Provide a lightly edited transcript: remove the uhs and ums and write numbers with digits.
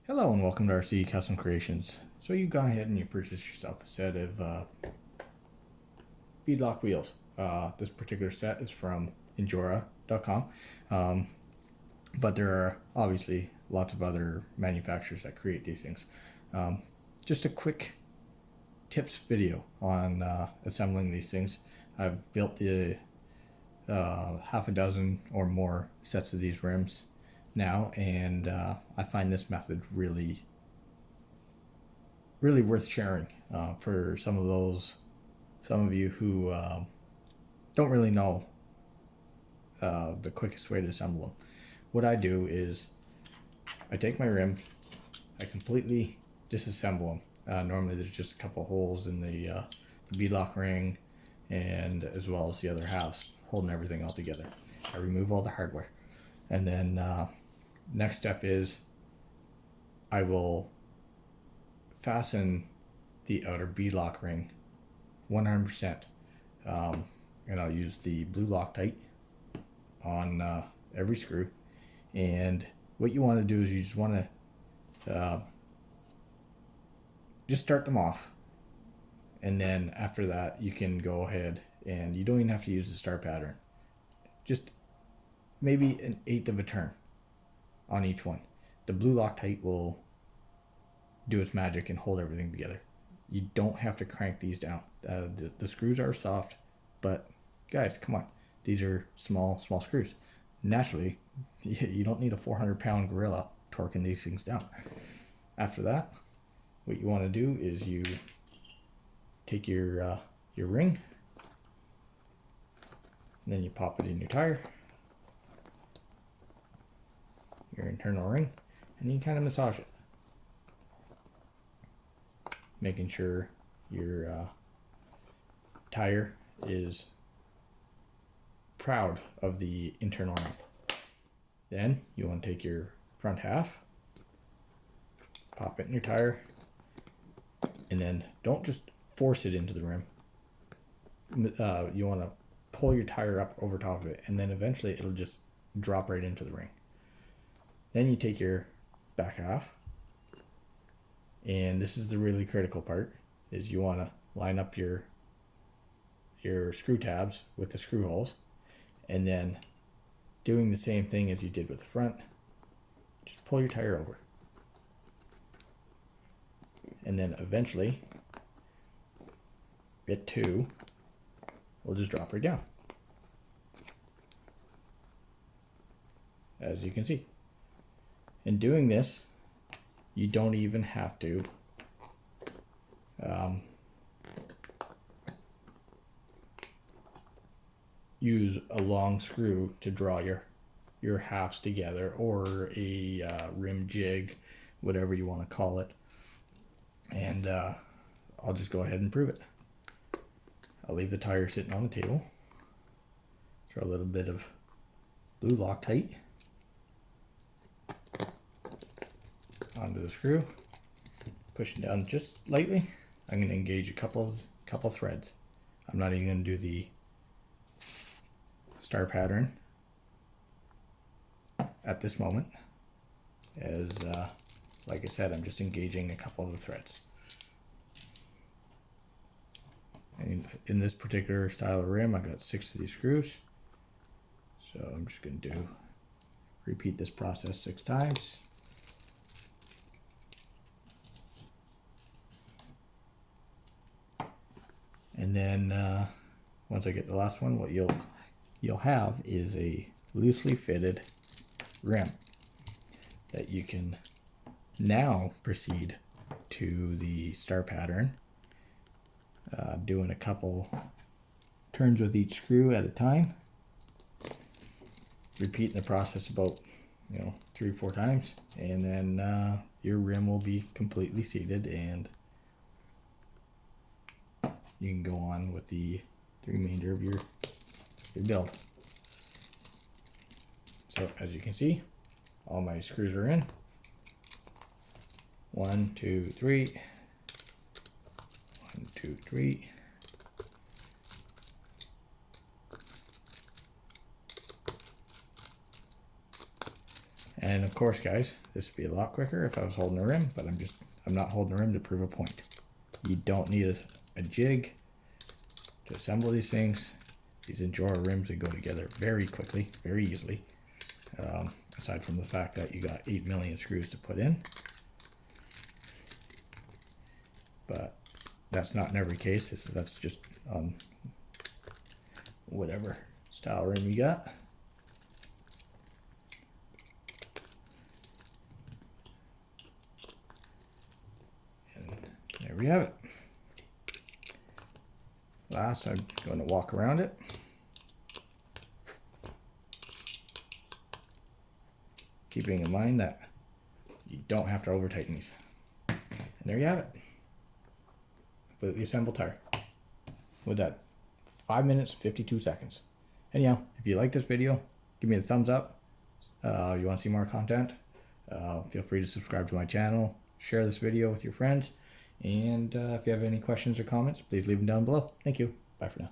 Hello and welcome to RC Custom Creations. So you've gone ahead and you purchased yourself a set of beadlock wheels. This particular set is from injora.com, but there are obviously lots of other manufacturers that create these things. Just a quick tips video on assembling these things. I've built the half a dozen or more sets of these rims now, and I find this method really worth sharing for some of you who don't really know the quickest way to assemble them. What I do is I take my rim, I completely disassemble them. Normally there's just a couple holes in the beadlock ring, and as well as the other halves holding everything all together. I remove all the hardware, and then next step is I will fasten the outer beadlock ring 100%, and I'll use the blue Loctite on every screw. And what you want to do is you just want to just start them off, and then after that you can go ahead and you don't even have to use the star pattern. Just maybe an eighth of a turn on each one. The blue Loctite will do its magic and hold everything together. You don't have to crank these down. The screws are soft, but guys, come on, these are small screws. Naturally, you don't need a 400-pound gorilla torquing these things down. After that, what you want to do is you take your ring, and then you pop it in your tire, your internal ring, and you kind of massage it, making sure your tire is proud of the internal ring. Then you want to take your front half, pop it in your tire, and then don't just force it into the rim. You want to pull your tire up over top of it, and then eventually it'll just drop right into the ring. Then you take your back half, and this is the really critical part, is you want to line up your screw tabs with the screw holes, and then doing the same thing as you did with the front, just pull your tire over, and then eventually it too will just drop right down, as you can see. In doing this, you don't even have to use a long screw to draw your halves together, or a rim jig, whatever you want to call it. And I'll just go ahead and prove it. I'll leave the tire sitting on the table, throw a little bit of blue Loctite onto the screw, pushing down just lightly. I'm going to engage a couple threads. I'm not even going to do the star pattern at this moment, as like I said, I'm just engaging a couple of the threads. And in this particular style of rim, I got 6 of these screws, so I'm just going to repeat this process 6 times. And then once I get the last one, what you'll have is a loosely fitted rim that you can now proceed to the star pattern, doing a couple turns with each screw at a time, repeating the process about 3 or 4 times, and then your rim will be completely seated, and you can go on with the remainder of your build. So as you can see, all my screws are in. 1, 2, 3. 1, 2, 3. And of course, guys, this would be a lot quicker if I was holding a rim, but I'm not holding a rim to prove a point. You don't need a jig to assemble these things. These injora rims, they go together very quickly, very easily. Aside from the fact that you got 8 million screws to put in. But that's not in every case. That's just on whatever style rim you got. And there we have it. Last, I'm going to walk around it. Keeping in mind that you don't have to over tighten these. And there you have it. Completely assembled tire. With that 5 minutes, 52 seconds. Anyhow, if you like this video, give me a thumbs up. You want to see more content? Feel free to subscribe to my channel. Share this video with your friends. And if you have any questions or comments, please leave them down below. Thank you. Bye for now.